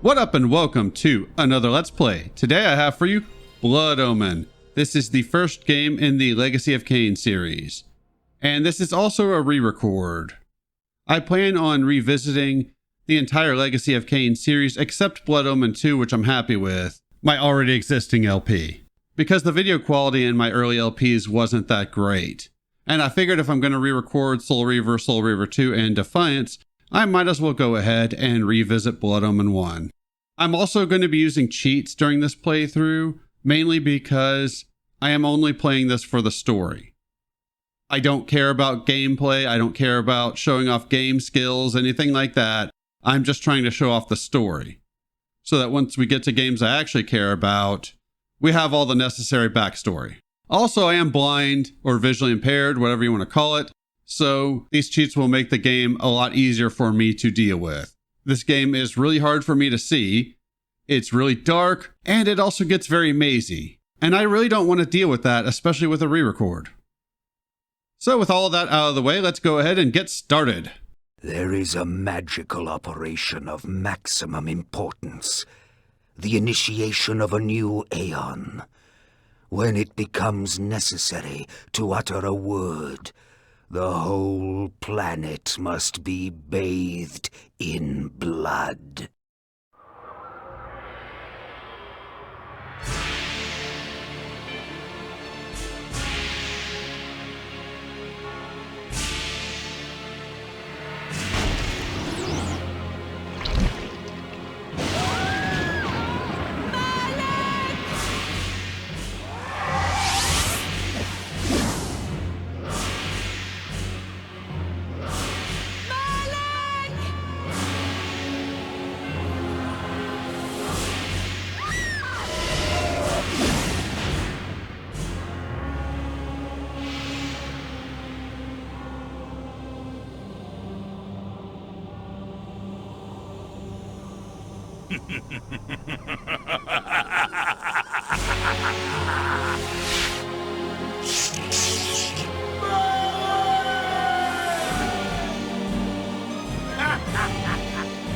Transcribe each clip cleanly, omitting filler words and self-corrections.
What up and welcome to another Let's Play. Today I have for you Blood Omen. This is the first game in the Legacy of Kain series. And this is also a re-record. I plan on revisiting the entire Legacy of Kain series except Blood Omen 2, which I'm happy with, my already existing LP. Because the video quality in my early LPs wasn't that great. And I figured if I'm going to re-record Soul Reaver 2, and Defiance, I might as well go ahead and revisit Blood Omen 1. I'm also going to be using cheats during this playthrough, mainly because I am only playing this for the story. I don't care about gameplay, I don't care about showing off game skills, anything like that. I'm just trying to show off the story. So that once we get to games I actually care about, we have all the necessary backstory. Also, I am blind, or visually impaired, whatever you want to call it, so these cheats will make the game a lot easier for me to deal with. This game is really hard for me to see, it's really dark, and it also gets very mazy. And I really don't want to deal with that, especially with a re-record. So with all of that out of the way, let's go ahead and get started. There is a magical operation of maximum importance. The initiation of a new aeon. When it becomes necessary to utter a word, the whole planet must be bathed in blood.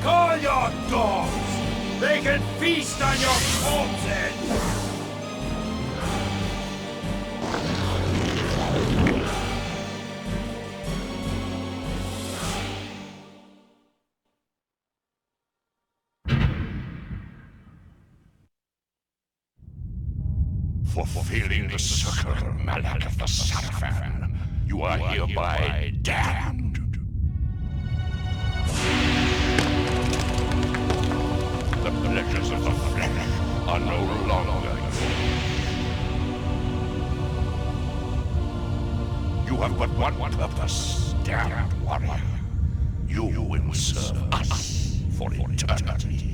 Call your dogs! They can feast on your corpses! For fulfilling the circle, Malak of the Sarafan, you are hereby damned. The pleasures of the flesh are no longer yours. You have but one purpose, damned warrior. You will serve us for eternity.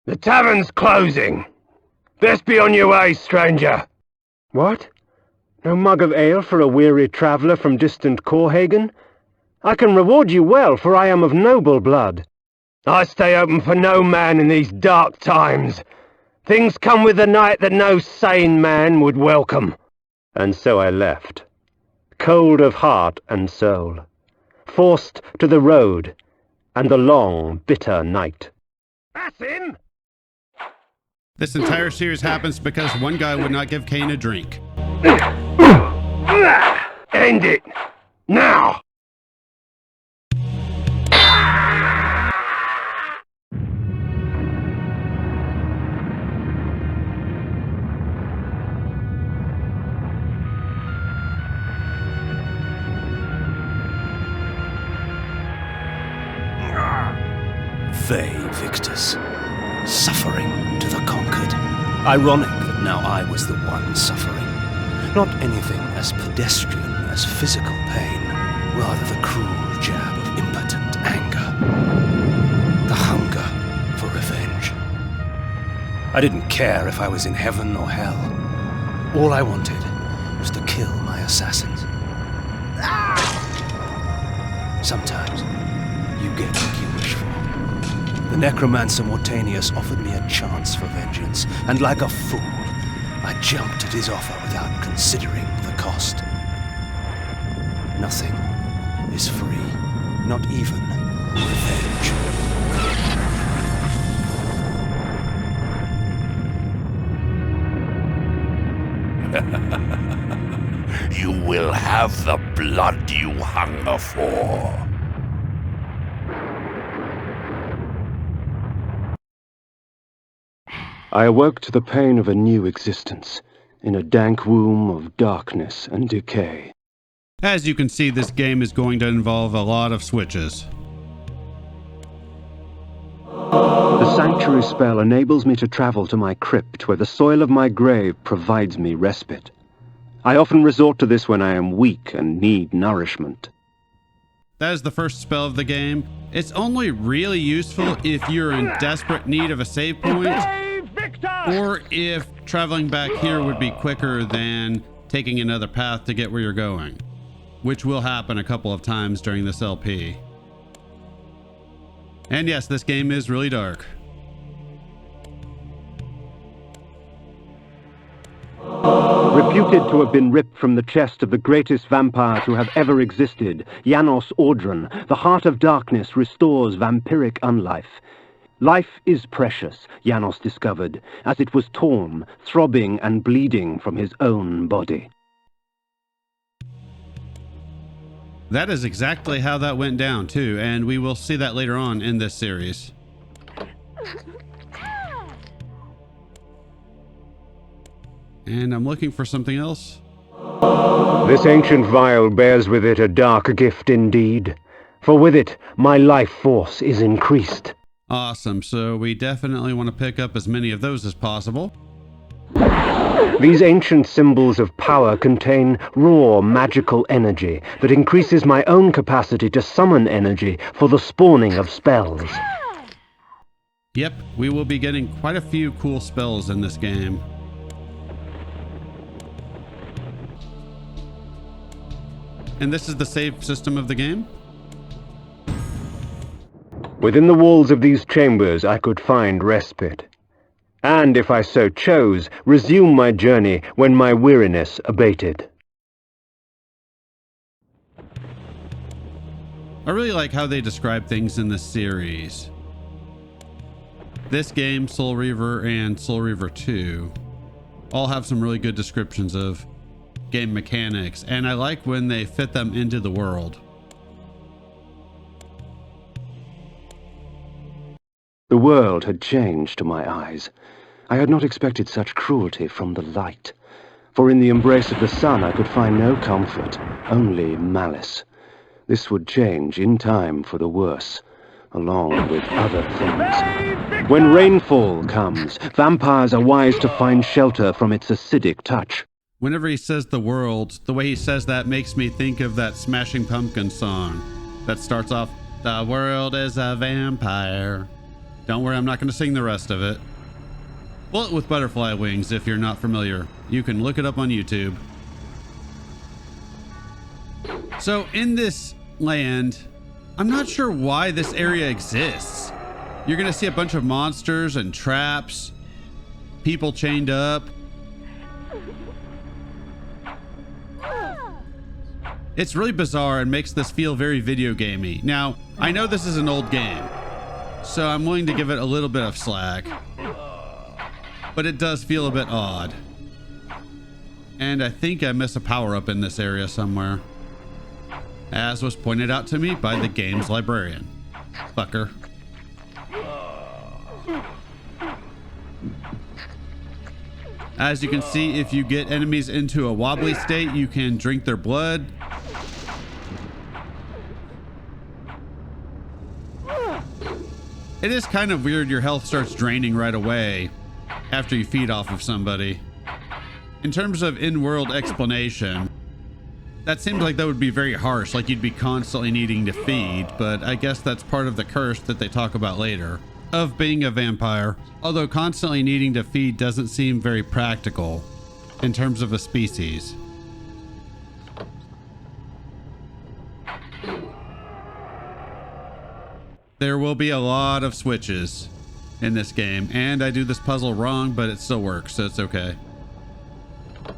The tavern's closing. Best be on your way, stranger. What? No mug of ale for a weary traveller from distant Corhagen? I can reward you well, for I am of noble blood. I stay open for no man in these dark times. Things come with the night that no sane man would welcome. And so I left, cold of heart and soul, forced to the road and the long, bitter night. That's him! This entire series happens because one guy would not give Kain a drink. End it! Now! They, victors, suffering to the conquered. Ironic that now I was the one suffering. Not anything as pedestrian as physical pain, rather the cruel jab of impotent anger. The hunger for I didn't care if I was in heaven or hell. All I wanted was to kill my assassins. Sometimes you get what you wish for. The necromancer Mortanius offered me a chance for vengeance, and like a fool, I jumped at his offer without considering the cost. Nothing is free, not even revenge. You will have the blood you hunger for. I awoke to the pain of a new existence, in a dank womb of darkness and decay. As you can see, this game is going to involve a lot of switches. The sanctuary spell enables me to travel to my crypt, where the soil of my grave provides me respite. I often resort to this when I am weak and need nourishment. That is the first spell of the game. It's only really useful if you're in desperate need of a save point, or if traveling back here would be quicker than taking another path to get where you're going, which will happen a couple of times during this LP. And yes, this game is really dark. Reputed to have been ripped from the chest of the greatest vampire to have ever existed, Janos Audron, the Heart of Darkness restores vampiric unlife. Life is precious, Janos discovered, as it was torn, throbbing and bleeding from his own body. That is exactly how that went down, too, and we will see that later on in this series. And I'm looking for something else. This ancient vial bears with it a dark gift indeed, for with it my life force is increased. Awesome, so we definitely want to pick up as many of those as possible. These ancient symbols of power contain raw magical energy that increases my own capacity to summon energy for the spawning of spells. Yep, we will be getting quite a few cool spells in this game. And this is the save system of the game? Within the walls of these chambers I could find respite, and if I so chose, resume my journey when my weariness abated. I really like how they describe things in this series. This game, Soul Reaver, and Soul Reaver 2 all have some really good descriptions of game mechanics, and I like when they fit them into the world. The world had changed to my eyes. I had not expected such cruelty from the light, for in the embrace of the sun I could find no comfort, only malice. This would change in time for the worse, along with other things. When rainfall comes, vampires are wise to find shelter from its acidic touch. Whenever he says the world, the way he says that makes me think of that Smashing Pumpkins song that starts off, "The world is a vampire." Don't worry, I'm not going to sing the rest of it. Bullet with Butterfly Wings, if you're not familiar. You can look it up on YouTube. So in this land, I'm not sure why this area exists. You're going to see a bunch of monsters and traps, people chained up. It's really bizarre and makes this feel very video gamey. Now, I know this is an old game, so I'm willing to give it a little bit of slack, but it does feel a bit odd. And I think I miss a power-up in this area somewhere, as was pointed out to me by the game's librarian. Fucker. As you can see, if you get enemies into a wobbly state, you can drink their blood. It is kind of weird your health starts draining right away after you feed off of somebody. In terms of in-world explanation, that seems like that would be very harsh, like you'd be constantly needing to feed, but I guess that's part of the curse that they talk about later. of being a vampire, although constantly needing to feed doesn't seem very practical in terms of a species. There will be a lot of switches in this game, and I do this puzzle wrong, but it still works, so it's okay.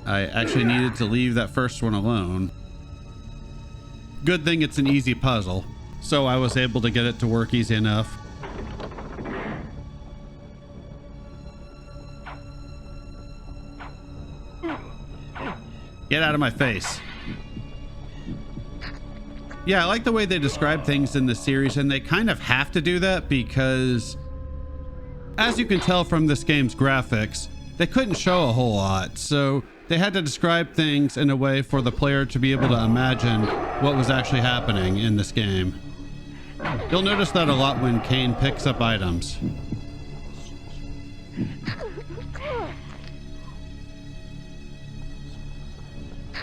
I actually needed to leave that first one alone. Good thing it's an easy puzzle, so I was able to get it to work easy enough. Get out of my face. Yeah, I like the way they describe things in the series, and they kind of have to do that because, as you can tell from this game's graphics, they couldn't show a whole lot, so they had to describe things in a way for the player to be able to imagine what was actually happening in this game. You'll notice that a lot when Kain picks up items.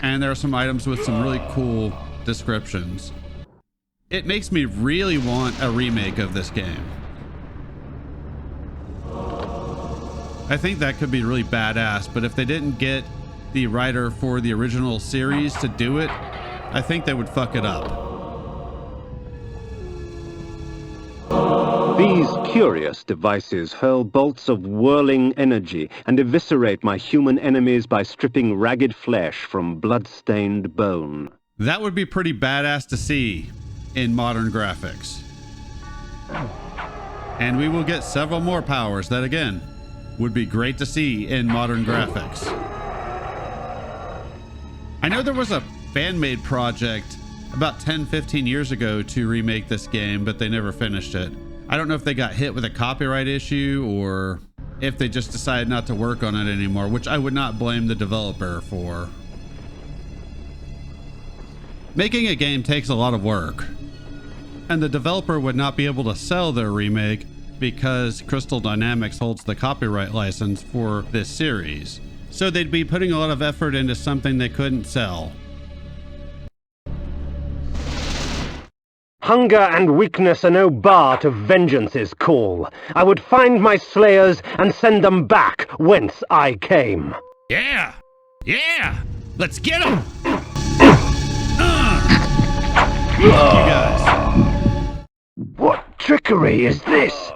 And there are some items with some really cool descriptions. It makes me really want a remake of this game. I think that could be really badass, but if they didn't get the writer for the original series to do it, I think they would fuck it up. These curious devices hurl bolts of whirling energy and eviscerate my human enemies by stripping ragged flesh from blood-stained bone. That would be pretty badass to see in modern graphics. And we will get several more powers that, again, would be great to see in modern graphics. I know there was a fan-made project about 10-15 years ago to remake this game, but they never finished it. I don't know if they got hit with a copyright issue or if they just decided not to work on it anymore, which I would not blame the developer for. Making a game takes a lot of work, and the developer would not be able to sell their remake because Crystal Dynamics holds the copyright license for this series. So they'd be putting a lot of effort into something they couldn't sell. Hunger and weakness are no bar to vengeance's call. I would find my slayers and send them back whence I came. Yeah! Yeah! Let's get him! You guys. What trickery is this?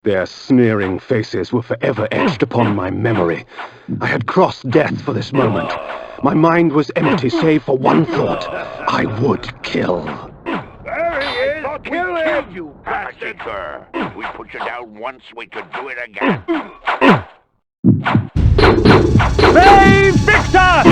Their sneering faces were forever etched upon my memory. I had crossed death for this moment. My mind was empty save for one thought. I would kill. There he is! Kill him! You bastard! We put you down once, we could do it again. Save Victor!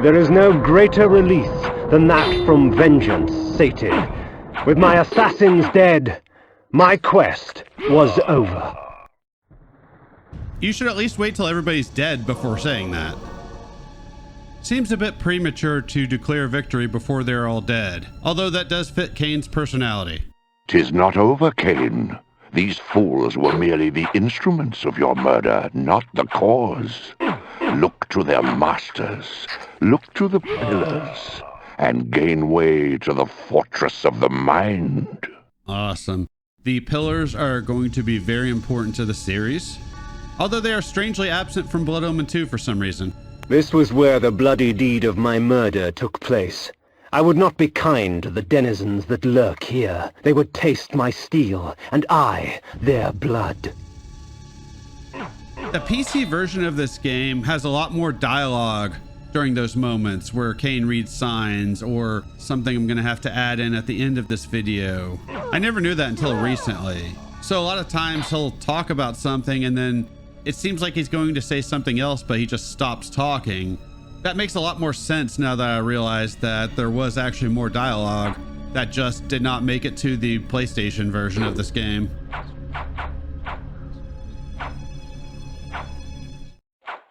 There is no greater release than that from vengeance sated. With my assassins dead, my quest was over. You should at least wait till everybody's dead before saying that. Seems a bit premature to declare victory before they're all dead, although that does fit Kain's personality. 'Tis not over, Kain. These fools were merely the instruments of your murder, not the cause. Look to their masters, look to the pillars, and gain way to the fortress of the mind. Awesome. The pillars are going to be very important to the series, although they are strangely absent from Blood Omen 2 for some reason. This was where the bloody deed of my murder took place. I would not be kind to the denizens that lurk here. They would taste my steel, and I their blood. The PC version of this game has a lot more dialogue during those moments where Kain reads signs or something I'm going to have to add in at the end of this video. I never knew that until recently. So a lot of times he'll talk about something and then it seems like he's going to say something else, but he just stops talking. That makes a lot more sense now that I realize that there was actually more dialogue that just did not make it to the PlayStation version of this game.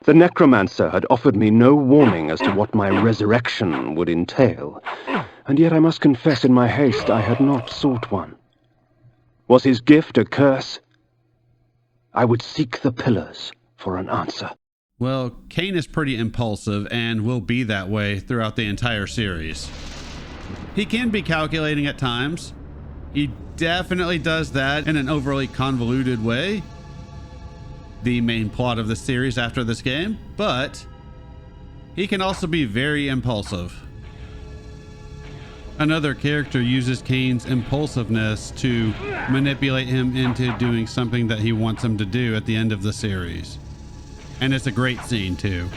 The necromancer had offered me no warning as to what my resurrection would entail, and yet I must confess in my haste I had not sought one. Was his gift a curse? I would seek the pillars for an answer. Well, Kain is pretty impulsive and will be that way throughout the entire series. He can be calculating at times. He definitely does that in an overly convoluted way, the main plot of the series after this game, but he can also be very impulsive. Another character uses Kain's impulsiveness to manipulate him into doing something that he wants him to do at the end of the series. And it's a great scene too.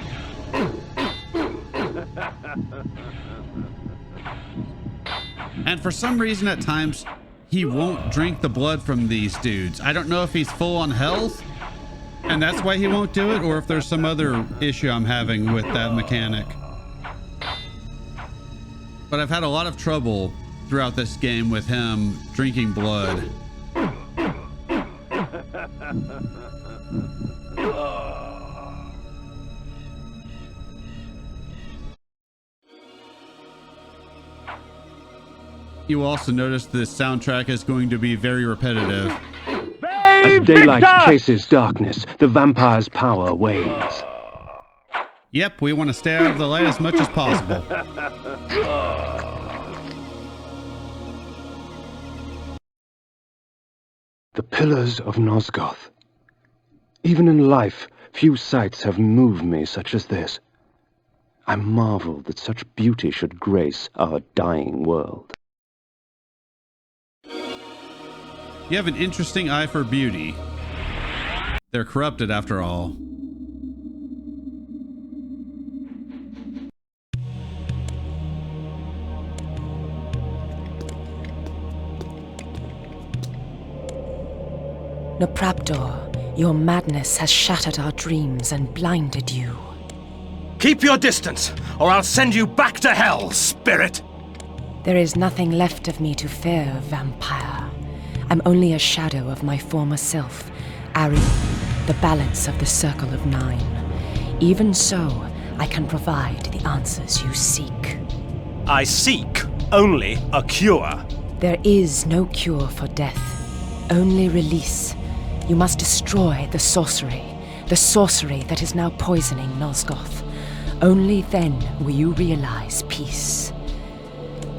And for some reason at times, he won't drink the blood from these dudes. I don't know if he's full on health, and that's why he won't do it, or if there's some other issue I'm having with that mechanic. But I've had a lot of trouble throughout this game with him drinking blood. You will also notice the soundtrack is going to be very repetitive. As daylight chases darkness, the vampire's power wanes. Yep, we want to stay out of the light as much as possible. The Pillars of Nosgoth. Even in life, few sights have moved me such as this. I marvel that such beauty should grace our dying world. You have an interesting eye for beauty. They're corrupted after all. Nopraptor, your madness has shattered our dreams and blinded you. Keep your distance, or I'll send you back to hell, spirit! There is nothing left of me to fear, vampire. I'm only a shadow of my former self, Ari, the balance of the Circle of Nine. Even so, I can provide the answers you seek. I seek only a cure. There is no cure for death, only release. You must destroy the sorcery that is now poisoning Nosgoth. Only then will you realize peace.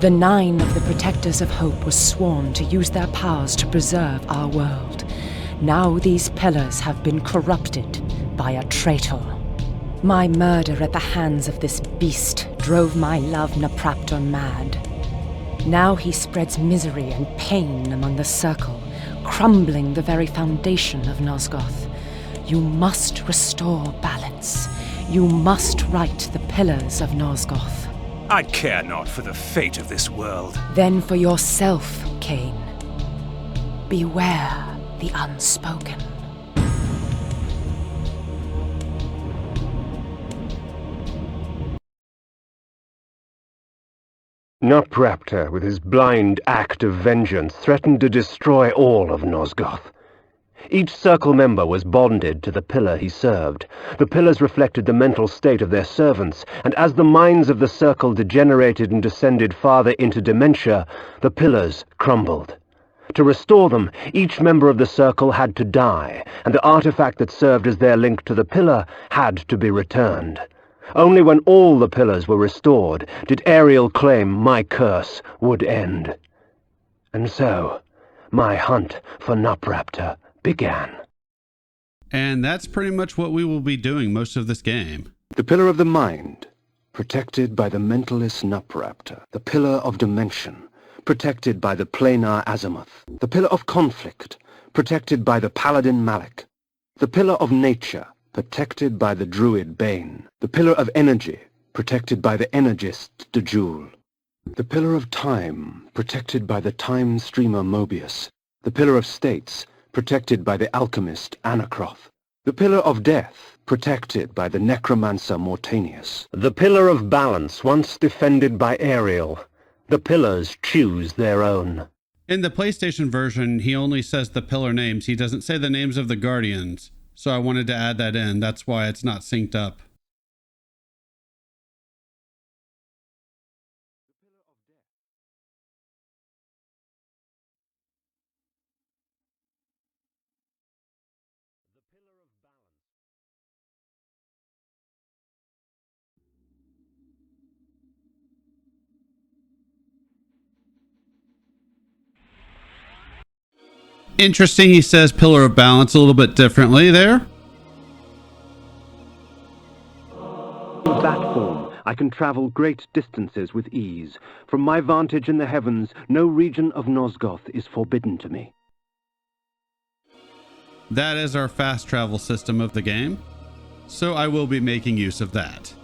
The 9 of the Protectors of Hope were sworn to use their powers to preserve our world. Now these pillars have been corrupted by a traitor. My murder at the hands of this beast drove my love Nopraptor mad. Now he spreads misery and pain among the Circle, crumbling the very foundation of Nosgoth. You must restore balance. You must right the pillars of Nosgoth. I care not for the fate of this world. Then for yourself, Kain. Beware the unspoken. Nopraptor, with his blind act of vengeance, threatened to destroy all of Nosgoth. Each Circle member was bonded to the pillar he served. The pillars reflected the mental state of their servants, and as the minds of the Circle degenerated and descended farther into dementia, the pillars crumbled. To restore them, each member of the Circle had to die, and the artifact that served as their link to the pillar had to be returned. Only when all the pillars were restored did Ariel claim my curse would end. And so, my hunt for Nopraptor began. And that's pretty much what we will be doing most of this game. The Pillar of the Mind, protected by the mentalist Nopraptor. The Pillar of Dimension, protected by the Planar Azimuth. The Pillar of Conflict, protected by the Paladin Malik. The Pillar of Nature, protected by the Druid Bane. The Pillar of Energy, protected by the Energist Dejul. The Pillar of Time, protected by the Time Streamer Mobius. The Pillar of States, protected by the Alchemist Anacroth. The Pillar of Death, protected by the Necromancer Mortanius. The Pillar of Balance, once defended by Ariel. The pillars choose their own. In the PlayStation version, he only says the pillar names. He doesn't say the names of the Guardians. So I wanted to add that in. That's why it's not synced up. Interesting, he says Pillar of Balance a little bit differently there. In that form, I can travel great distances with ease. From my vantage in the heavens, no region of Nosgoth is forbidden to me. That is our fast travel system of the game, so I will be making use of that.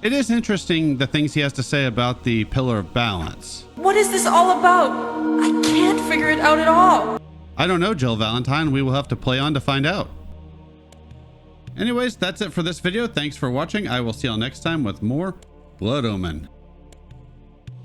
It is interesting the things he has to say about the Pillar of Balance. What is this all about? I can't figure it out at all. I don't know, Jill Valentine. We will have to play on to find out. Anyways, that's it for this video. Thanks for watching. I will see y'all next time with more Blood Omen.